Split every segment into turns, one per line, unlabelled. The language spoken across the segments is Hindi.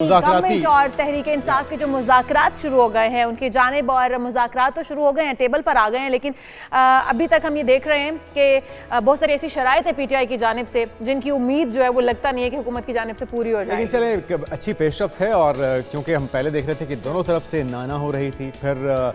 गवर्नमेंट और तहरीक इंसाफ के जो मुज़ाकरात शुरू हो गए हैं उनकी जानिब और मुज़ाकरात तो शुरू हो गए हैं, टेबल पर आ गए हैं, लेकिन अभी तक हम ये देख रहे हैं कि बहुत सारी ऐसी शराइत है पीटीआई की जानिब से जिनकी उम्मीद जो है वो लगता नहीं है कि हुकूमत की जानिब से पूरी हो जाए।
लेकिन चले अच्छी पेशरफ्त है और क्योंकि हम पहले देख रहे थे कि दोनों तरफ से नाना हो रही थी, फिर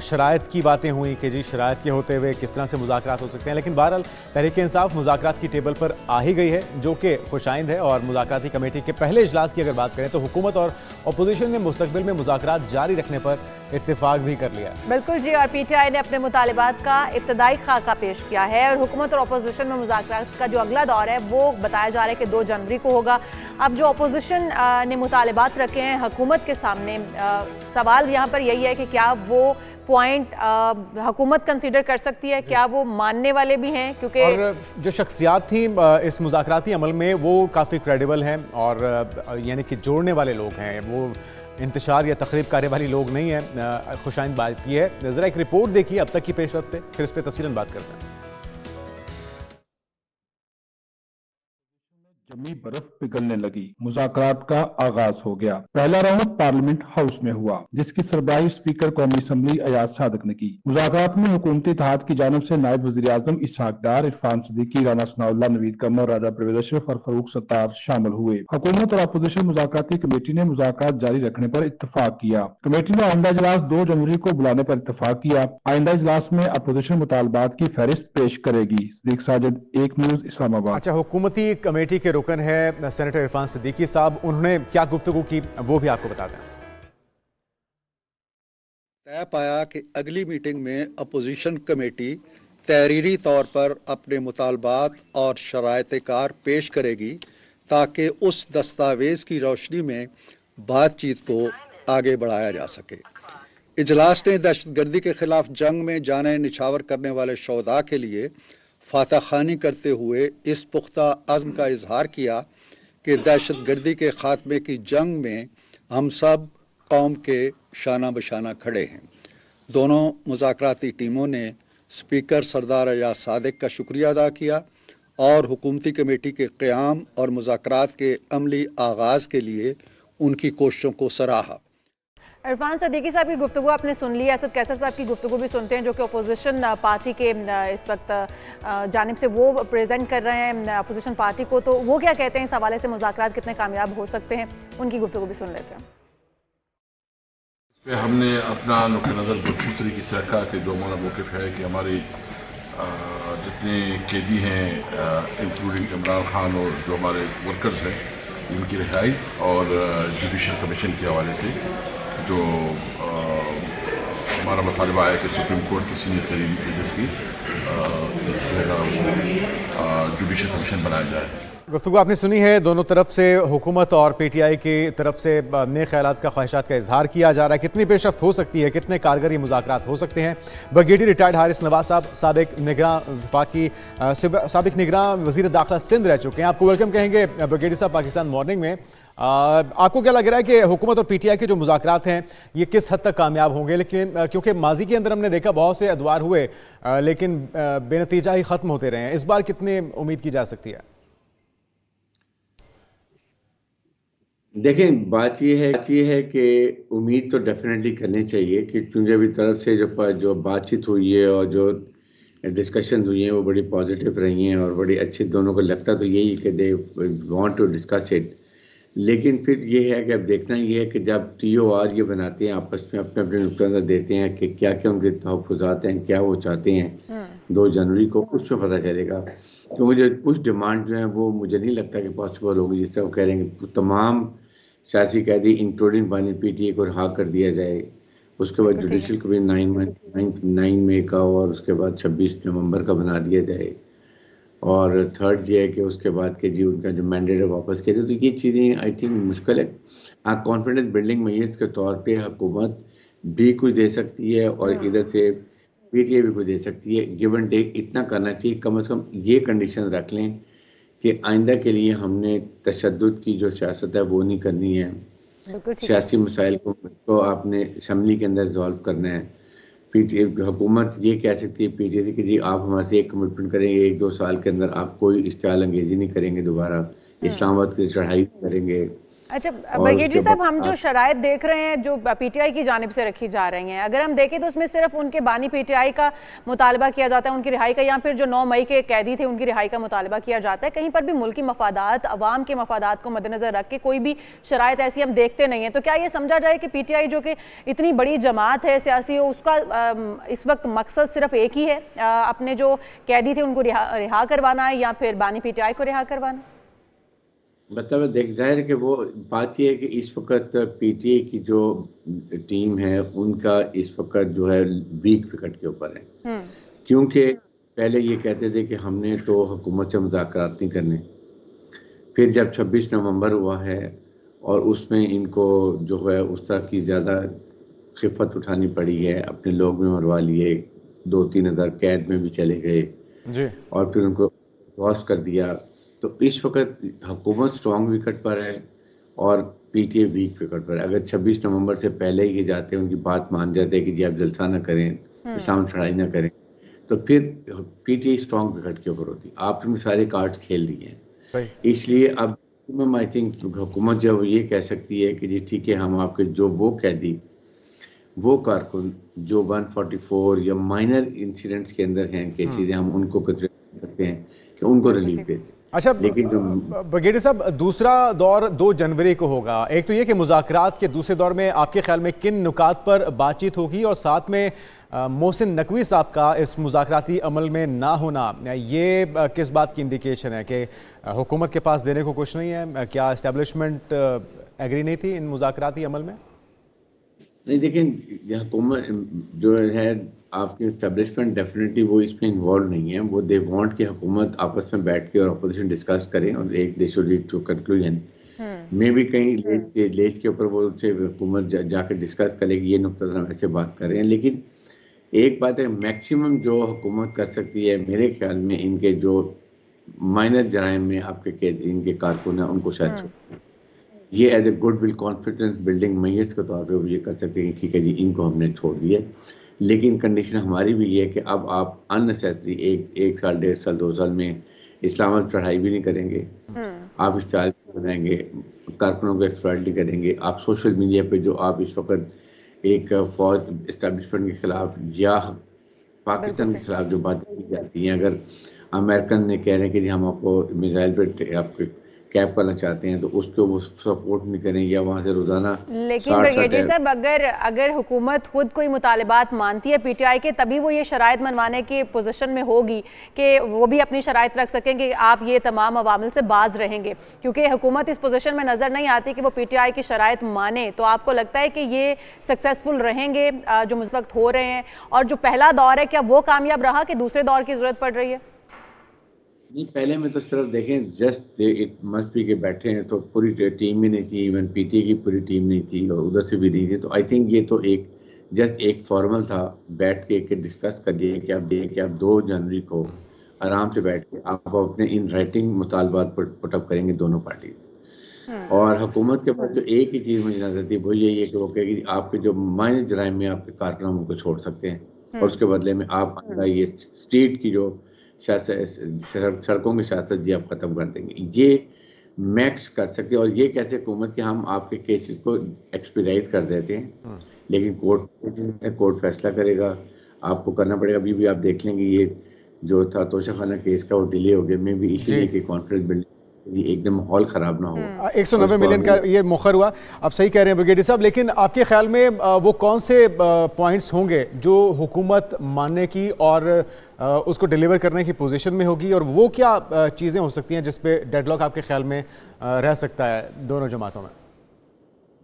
शराइत की बातें हुई कि जी शराइत के होते हुए किस तरह से मुज़ाकरात हो सकते हैं, लेकिन बहरहाल तहरीक इंसाफ मुज़ाकरात की टेबल पर आ ही गई है जो कि खुशाइंद है। और मुज़ाकराती कमेटी के पहले इजलास की अगर बात करें तो हुकूमत और अपोजिशन ने मुस्तकबिल में मुज़ाकरात जारी रखने पर इत्तेफाक भी कर लिया।
बिल्कुल जी, और पीटीआई ने अपने मुतालिबात का इब्तदाई खाका पेश किया है और हुकूमत और अपोजिशन में मुज़ाकरात का जो अगला दौर है वो बताया जा रहा है कि 2 जनवरी को होगा। अब जो अपोजिशन ने मुतालिबात रखे हैं हुकूमत के सामने, सवाल यहाँ पर यही है कि क्या वो पॉइंट हुकूमत कंसीडर कर सकती है, क्या वो मानने वाले भी हैं, क्योंकि
और जो शख्सियात थी इस मुज़ाकराती अमल में वो काफ़ी क्रेडिबल हैं और यानी कि जोड़ने वाले लोग हैं, वो इंतशार या तकरीब करने वाली लोग नहीं हैं। खुशाइंद बात यह है, ज़रा एक रिपोर्ट देखिए अब तक की पेशरफ्त पे, फिर इस पर तफसीलन बात करते हैं।
जमी बर्फ पिघलने लगी, मुज़ाकरात का आगाज हो गया। पहला राउंड पार्लियामेंट हाउस में हुआ जिसकी सरबराही स्पीकर कौमी असम्बली अयाज सादिक ने की। मुज़ाकरात में हुकूमती इत्तेहाद की जानिब से नायब वज़ीर आज़म इसहाक डार, इरफान सिद्दीकी, राना सनाउल्लाह, नवीद कमर, राजा परवेज अशरफ और फारूक सत्तार शामिल हुए। हुकूमत और अपोजिशन मुज़ाकराती कमेटी ने मुज़ाकरात जारी रखने पर इत्तफाक किया। कमेटी ने आइंदा इजलास 2 जनवरी को बुलाने पर इत्तफाक किया। आइंदा इजलास में अपोजिशन मुतालबात की फहरिस्त पेश करेगी। सदीक साजिद, एक न्यूज, इस्लामाबाद।
अच्छा, हुकूमती कमेटी के रुकन है सेनेटर इरफान सिद्दीकी साहब, उन्होंने क्या गुफ्तगू की वो भी आपको बता दें।
तय पाया कि अगली मीटिंग में अपोजिशन कमेटी तहरीरी तौर पर अपने मुतालबात और शराइत कार पेश करेगी ताकि उस दस्तावेज़ की रोशनी में बातचीत को आगे बढ़ाया जा सके। इजलास ने दहशतगर्दी के खिलाफ जंग में जानें निछावर करने वाले शोहदा के लिए फातह खानी करते हुए इस पुख्ता अज़्म का इजहार किया कि दहशतगर्दी के ख़ात्मे की जंग में हम सब कौम के शाना बशाना खड़े हैं। दोनों मुज़ाकराती टीमों ने स्पीकर सरदार अयाज सादिक का शुक्रिया अदा किया और हुकूमती कमेटी के क़याम और मुज़ाकरात के अमली आगाज़ के लिए उनकी कोशिशों को सराहा।
इरफान सिद्दीकी साहब की गुफ्तगू आपने सुन ली, असद कैसर साहब की गुफ्तगू भी सुनते हैं जो कि अपोजिशन पार्टी के इस वक्त जानिब से वो प्रेजेंट कर रहे हैं अपोजिशन पार्टी को, तो वो क्या कहते हैं इस हवाले से, मुज़ाकरात कितने कामयाब हो सकते हैं, उनकी गुफ्तगू भी सुन लेते हैं।
हमने अपना नुक्ता नज़र दूसरी की सरकार के 2 मौला मौक़िफ़ है कि हमारे जितने कैदी हैं इंक्लूडिंग इमरान खान और जो हमारे वर्कर्स हैं इनकी रिहाई और जुडिशल कमीशन के हवाले से जो हमारा मुतालबा है कि सुप्रीम कोर्ट की सीनियर तरीन जज की जुडिशल कमीशन बनाया जाए।
गुफ्तगू आपने सुनी है, दोनों तरफ से हुकूमत और पीटीआई की तरफ से नए ख्यालात का, ख्वाहिशात का इजहार किया जा रहा है। कितनी पेशरफ्त हो सकती है, कितने कारगर ये मुज़ाकरात हो सकते हैं। ब्रिगेडियर रिटायर्ड हारिस नवाज साहब साबिक निगरान वज़ीर दाखिला सिंध रह चुके हैं, आपको वेलकम कहेंगे ब्रिगेडियर साहब पाकिस्तान मॉर्निंग में। आपको क्या लग रहा है कि हुकूमत और पीटीआई के जो मुज़ाकरात हैं ये किस हद तक कामयाब होंगे, लेकिन क्योंकि माजी के अंदर हमने देखा बहुत से अदवार हुए लेकिन बेनतीजा ही ख़त्म होते रहे हैं, इस बार कितनी उम्मीद की जा सकती है?
देखें, बात ये है कि उम्मीद तो डेफिनेटली करनी चाहिए कि क्योंकि अभी तरफ से जो बातचीत हुई है और जो डिस्कशन हुई है वो बड़ी पॉजिटिव रही हैं और बड़ी अच्छी, दोनों को लगता तो यही कि they want to discuss it. लेकिन फिर ये है कि अब देखना ये है कि जब TOR ये बनाते हैं आपस में अपने अपने नुक्ता नज़र देते हैं कि क्या क्या उनके तहफ़्फ़ुज़ात हैं, क्या वो चाहते हैं 2 जनवरी को, उसमें पता चलेगा। क्योंकि जो कुछ डिमांड जो है वो मुझे नहीं लगता कि पॉसिबल होगी। जिस तरह वो कह रहे हैं कि तमाम सियासी कैदी इंक्लूडिंग बानी PTA को रिहा कर दिया जाए, उसके बाद जुडिशल को भी 9 मई का और उसके बाद 26 नवंबर का बना दिया जाए, और थर्ड ये है कि उसके बाद के जी उनका जो मैंडेट है वापस किया जाए। तो ये चीज़ें आई थिंक मुश्किल है। हाँ, कॉन्फिडेंस बिल्डिंग मैयर्स के तौर पे हुकूमत भी कुछ दे सकती है और इधर से PTA भी कुछ दे सकती है। गिव एंड टेक इतना करना चाहिए, कम से कम ये कंडीशन रख लें कि आइंदा के लिए हमने तशद्दुद की जो सियासत है वो नहीं करनी है। सियासी मसाइल को आपने असम्बली के अंदर रिजॉल्व करना है। हुकूमत ये कह सकती है PTA से कि जी आप हमारे से एक कमिटमेंट करेंगे, 1-2 साल के अंदर आप कोई इश्तियाल अंगेजी नहीं करेंगे, दोबारा इस्लामाबाद की चढ़ाई करेंगे,
अच्छा
और
ब्रिगेडियर
उसके
साहब, हम
बाद
जो शराइत देख रहे हैं जो पीटीआई की जानिब से रखी जा रही हैं, अगर हम देखें तो उसमें सिर्फ उनके बानी पीटीआई का मुतालबा किया जाता है उनकी रिहाई का, या फिर जो 9 मई के कैदी थे उनकी रिहाई का मुतालबा किया जाता है। कहीं पर भी मुल्की मफादात, अवाम के मफादात को मद्देनजर रख के कोई भी शराइत ऐसी हम देखते नहीं हैं। तो क्या ये समझा जाए कि पीटीआई जो कि इतनी बड़ी जमात है सियासी, उसका इस वक्त मकसद सिर्फ एक ही है, अपने जो कैदी थे उनको रिहा करवाना है या फिर बानी पीटीआई को रिहा करवाना?
मतलब देख जाहिर है कि वो बात यह है कि इस वक्त पीटीए की जो टीम है उनका इस वक्त जो है वीक विकेट के ऊपर है, क्योंकि पहले ये कहते थे कि हमने तो हुकूमत से मुज़ाकरात नहीं करने, फिर जब 26 नवंबर हुआ है और उसमें इनको जो है उस तरह की ज़्यादा खिफ़त उठानी पड़ी है, अपने लोग भी मरवा लिए, 2-3 हज़ार कैद में भी चले गए
जी।
और फिर उनको लॉस कर दिया। तो इस वक्त हुकूमत स्ट्रॉन्ग विकेट पर है और पीटीए वीक विकेट पर है। अगर 26 नवंबर से पहले ही जाते, उनकी बात मान जाते कि जी आप जलसा ना करें, इस्लाम चढ़ाई ना करें, तो फिर पीटीए स्ट्रॉन्ग विकेट के ऊपर होती। आपने सारे कार्ड्स खेल दिए हैं, इसलिए अब आई थिंक हुकूमत जो ये कह सकती है कि जी ठीक है, हम आपके जो वो कैदी, वो कारकुन जो 144 या माइनर इंसिडेंट्स के अंदर हैं केसेस, हम उनको कंसिडर करते हैं कि उनको रिलीफ दे दें।
अच्छा
लेकिन
ब्रिगेडियर साहब, दूसरा दौर 2 जनवरी को होगा। एक तो ये कि मुज़ाकरात के दूसरे दौर में आपके ख्याल में किन नुकात पर बातचीत होगी, और साथ में मोहसिन नकवी साहब का इस मुज़ाकराती अमल में ना होना, ये किस बात की इंडिकेशन है कि हुकूमत के पास देने को कुछ नहीं है? क्या इस्टेब्लिशमेंट एग्री नहीं थी इन मुज़ाकराती अमल में?
नहीं, देखिए हुकूमत जो है आपकी इस्टेब्लिशमेंट डेफिनेटली वो इसमें इन्वॉल्व नहीं है। वो दे वांट कि हुकूमत आपस में बैठ के और अपोजिशन डिस्कस करें और एक they should reach to conclusion. मे भी कहीं लेज के ऊपर वो उनसे हुकूमत जाकर डिस्कस करेगी, ये नुक्ता हम ऐसे बात कर रहे हैं। लेकिन एक बात है, मैक्सिमम जो हुकूमत कर सकती है मेरे ख्याल में, इनके जो माइनर जराइम में आपके इनके कारकुन हैं उनको शायद छोड़, ये as a goodwill confidence building measures के तौर पे वो ये कर सकते हैं कि ठीक है जी इनको हमने छोड़ दिया। लेकिन कंडीशन हमारी भी ये है कि अब आप अननेसेसरी एक साल, 1.5 साल, 2 साल में इस्लाम चढ़ाई भी नहीं करेंगे, आप इस्ताल बनाएंगे, कारकुनों को एक्सप्लॉइट करेंगे, आप सोशल मीडिया पे जो आप इस वक्त एक फौज इस्टेब्लिशमेंट के खिलाफ या पाकिस्तान के खिलाफ जो बातें की जाती हैं, अगर अमेरिकन ने कह रहे हैं कि जी हम आपको मिसाइल पे आपके कैप करना चाहते हैं तो उसको वो सपोर्ट नहीं करें या वहाँ से रोजाना।
लेकिन ब्रिगेडियर साहब, अगर हुकूमत खुद कोई मुतालिबात मानती है पीटीआई के, तभी वो ये शराइत मनवाने की पोजीशन में होगी कि वो भी अपनी शराइत रख सकें कि आप ये तमाम अवामिल से बाज रहेंगे। क्योंकि हुकूमत इस पोजीशन में नजर नहीं आती कि वो पीटीआई की शराइत माने। तो आपको लगता है कि ये सक्सेसफुल रहेंगे जो इस वक्त हो रहे हैं, और जो पहला दौर है क्या वो कामयाब रहा कि दूसरे दौर की जरूरत पड़ रही है?
नहीं, पहले में तो सिर्फ देखें जस्ट इट मस्ट बी के बैठे हैं तो पूरी टीम भी नहीं थी, इवन पीटीए की पूरी टीम नहीं थी और उधर से भी नहीं थी। तो आई थिंक ये तो एक जस्ट एक फॉर्मल था, बैठ के डिस्कस कर दिए कि आप 2 जनवरी को आराम से बैठ के आप अपने इन राइटिंग मुतालबात पुटअप करेंगे दोनों पार्टीज। और हुकूमत के पास जो एक ही चीज़ मुझे नजर थी वो यही है कि वो कहेगी आपके जो माइनर जराइम में आपके कारकुनों को छोड़ सकते हैं और उसके बदले में आप ये स्टेट की जो सड़कों की सियासत जी आप खत्म कर देंगे, ये मैक्स कर सकते हैं। और ये कैसे हुकूमत के हम आपके केसेस को एक्सपीडाइट कर देते हैं, लेकिन कोर्ट फैसला करेगा, आपको करना पड़ेगा। अभी भी आप देख लेंगे ये जो था तोशाखाना केस का वो डिले हो गया, मैं भी इसीलिए कि कॉन्फ्रेंस बिल्डिंग एकदम माहौल खराब ना हो।
190 मिलियन का ये मुखर हुआ, आप सही कह रहे हैं ब्रिगेडियर साहब। लेकिन आपके ख्याल में वो कौन से पॉइंट्स होंगे जो हुकूमत मानने की और उसको डिलीवर करने की पोजीशन में होगी, और वो क्या चीज़ें हो सकती हैं जिस पे डेडलॉक आपके ख्याल में रह सकता है दोनों जमातों में?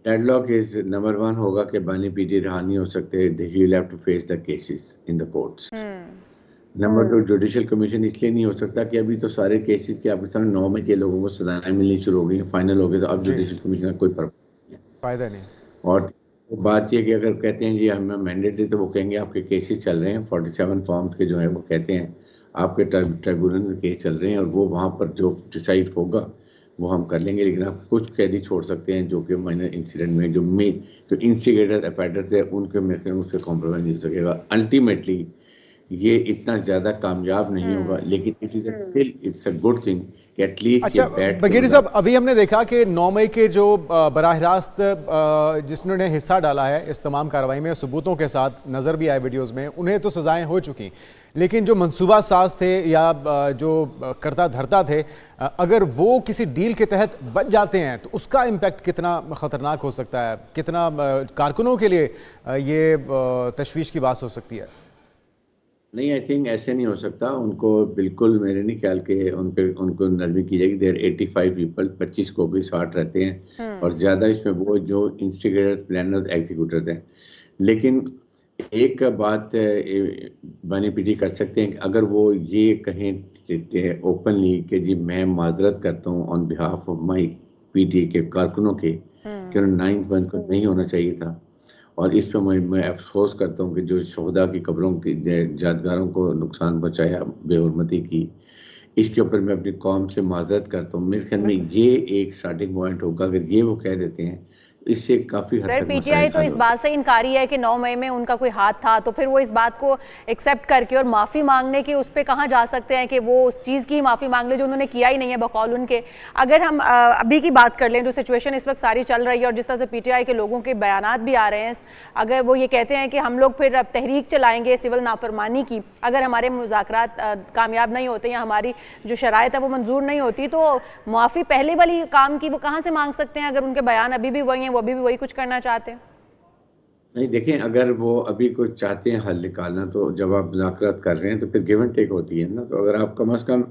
डेडलॉक इज नंबर 1 होगा कि बानी पीटीए रहा नहीं हो सकते, he will have to face the cases in the courts. Number 2, judicial commission इसलिए नहीं हो सकता कि अभी तो सारे केसेस के आपके सामने 9 में के लोगों को सजाएं मिलनी शुरू हो गई, फाइनल हो गए, तो अब जुडिशल कमीशन का कोई
फायदा नहीं।
और बात ये कि अगर कहते हैं जी हमें मैंडेट है तो वो कहेंगे आपके केसेस चल रहे हैं 47 फॉर्म्स के जो है, वो कहते हैं आपके ट्रिब्यूनल में केस चल रहे हैं और वो वहाँ पर जो डिसाइड होगा वो हम कर लेंगे। लेकिन आप कुछ कैदी छोड़ सकते हैं जो कि माइनर इंसिडेंट में जो इंस्टिगेटर एपेटर थे उनके मेरे उस पर कॉम्प्रोमाइज नहीं हो सकेगा। अल्टीमेटली ये इतना ज्यादा कामयाब नहीं होगा, लेकिन it is still it's a good thing कि एटलीस्ट
अच्छा बघेड़ी साहब, अभी हमने देखा कि 9 मई के जो बराह रास्त जिन्होंने हिस्सा डाला है इस तमाम कार्रवाई में, सबूतों के साथ नज़र भी आए वीडियोस में, उन्हें तो सजाएं हो चुकी, लेकिन जो मंसूबा साज थे या जो करता धरता थे, अगर वो किसी डील के तहत बच जाते हैं तो उसका इम्पैक्ट कितना ख़तरनाक हो सकता है, कितना कारकुनों के लिए ये तशवीश की बात हो सकती है?
नहीं, आई थिंक ऐसे नहीं हो सकता। उनको बिल्कुल मेरे नहीं ख्याल के उनको नरमी की जाएगी। देयर 85 पीपल, 25 को भी 60 रहते हैं और ज़्यादा इसमें वो जो इंस्टिगेटर्स, प्लानर्स, एग्जीक्यूटर्स हैं। लेकिन एक बात बानी पीटी कर सकते हैं कि अगर वो ये कहें ओपनली कि जी मैं माजरत करता हूँ on behalf of my PT के कारकुनों के कि उन्हें 9 मंथ को नहीं होना चाहिए था, और इस पर मैं अफसोस करता हूँ कि जो शोहदा की कब्रों की यादगारों को नुकसान पहुँचाया बेहुरमती की, इसके ऊपर मैं अपनी कौम से माजरत करता हूँ। मेरे ख्याल में ये एक स्टार्टिंग पॉइंट होगा। अगर ये वो कह देते हैं इससे काफी हद तक
पीटीआई तो इस बात से इनकारी है कि 9 मई में उनका कोई हाथ था, तो फिर वो इस बात को एक्सेप्ट करके और माफ़ी मांगने की उस पर कहाँ जा सकते हैं कि वो उस चीज़ की माफ़ी मांग ले जो उन्होंने किया ही नहीं है बकौल उनके। अगर हम अभी की बात कर लें, जो सिचुएशन इस वक्त सारी चल रही है और जिस तरह से पीटीआई के लोगों के बयानात भी आ रहे हैं, अगर वो ये कहते हैं कि हम लोग फिर अब तहरीक चलाएंगे सिविल नाफरमानी की, अगर हमारे मुज़ाकरात कामयाब नहीं होते या हमारी जो शराइत है वो मंजूर नहीं होती, तो माफ़ी पहले वाली काम की वो कहाँ से मांग सकते हैं अगर उनके बयान अभी भी वही हैं, वो अभी भी वही कुछ करना चाहते हैं?
नहीं, देखें, अगर वो अभी कुछ चाहते हैं हल निकालना, तो जब आप मुज़ाकरात कर रहे हैं तो फिर गिव एंड टेक होती है ना। तो अगर आप कम से कम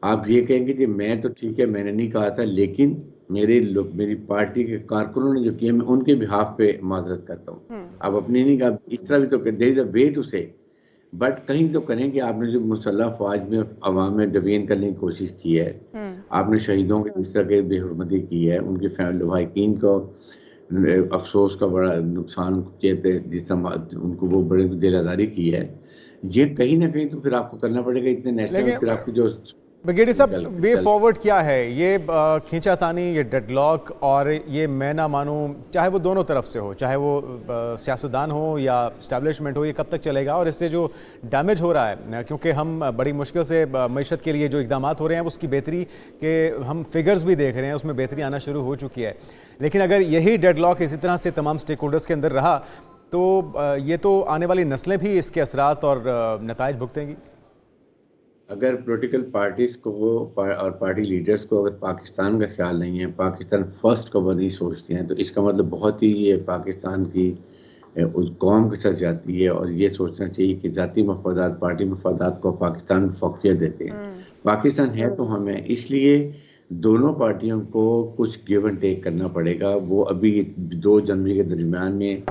आप ये कहेंगे कि मैं तो ठीक है, मैंने नहीं कहा था, लेकिन मेरी पार्टी के कारकुनों ने जो किया मैं उनके बिहाफ पे माजरत करता हूँ। आप अपनी नहीं कहा, इस तरह भी तो there is a way to say, but कहीं तो करें कि आपने जो मुसल्लह फौज में अवाम में डिवीन करने की कोशिश की है, आपने शहीदों के इस तरह के बेहुरमती की है, उनके फैमिली भाईकीन को अफसोस का बड़ा नुकसान कहते हैं, जिस तरह उनको वो बड़े दिल आज़ारी की है, ये कहीं ना कहीं तो फिर आपको करना पड़ेगा। इतने नेशनल फिर आपकी जो
बघेड़ी साहब, वे फॉरवर्ड क्या है? ये खींचातानी, ये डेडलॉक और ये मैं ना मानूं, चाहे वो दोनों तरफ से हो, चाहे वो सियासतदान हो या स्टैब्लिशमेंट हो, ये कब तक चलेगा? और इससे जो डैमेज हो रहा है, क्योंकि हम बड़ी मुश्किल से मईशत के लिए जो इक़दाम हो रहे हैं उसकी बेहतरी के हम फिगर्स भी देख रहे हैं, उसमें बेहतरी आना शुरू हो चुकी है, लेकिन अगर यही डेडलॉक इसी तरह से तमाम स्टेक होल्डर्स के अंदर रहा तो ये तो आने वाली नस्लें भी इसके असरात और नताइज भुगतेंगी।
अगर पॉलिटिकल पार्टीज को और पार्टी लीडर्स को अगर पाकिस्तान का ख्याल नहीं है, पाकिस्तान फर्स्ट का वो नहीं सोचते हैं, तो इसका मतलब बहुत ही ये पाकिस्तान की उस कौम के साथ जाती है, और ये सोचना चाहिए कि जाती मफादात पार्टी मफादात को पाकिस्तान फौकियत देते हैं। पाकिस्तान है तो हमें, इसलिए दोनों पार्टियों को कुछ गिव एंड टेक करना पड़ेगा। वो अभी 2 जनवरी के दरमियान में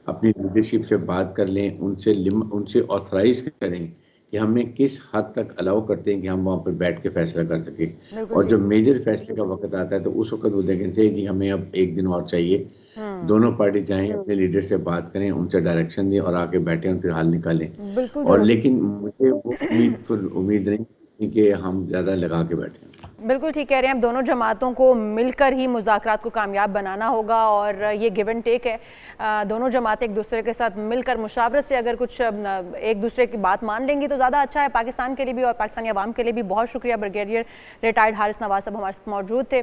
अपनी लीडरशिप से बात कर लें, उनसे ऑथराइज करें कि हमें किस हद तक अलाउ करते हैं कि हम वहाँ पर बैठ के फैसला कर सकें, और जब मेजर फैसले का वक्त आता है तो उस वक्त वो देखें चाहिए जी हमें अब 1 दिन और चाहिए। दोनों पार्टी जाएं, अपने लीडर से बात करें, उनसे डायरेक्शन दें और आके बैठे और फिर हल निकालें। और लेकिन मुझे वो उम्मीद नहीं कि हम ज़्यादा लगा के बैठे।
बिल्कुल ठीक कह रहे हैं, अब दोनों जमातों को मिलकर ही मुज़ाकरात को कामयाब बनाना होगा, और ये गिव एंड टेक है। दोनों जमातें एक दूसरे के साथ मिलकर मुशावरत से अगर कुछ एक दूसरे की बात मान लेंगी तो ज़्यादा अच्छा है पाकिस्तान के लिए भी और पाकिस्तानी अवाम के लिए भी। बहुत शुक्रिया ब्रिगेडियर रिटायर्ड हारिस नवाज साहब हमारे साथ मौजूद थे।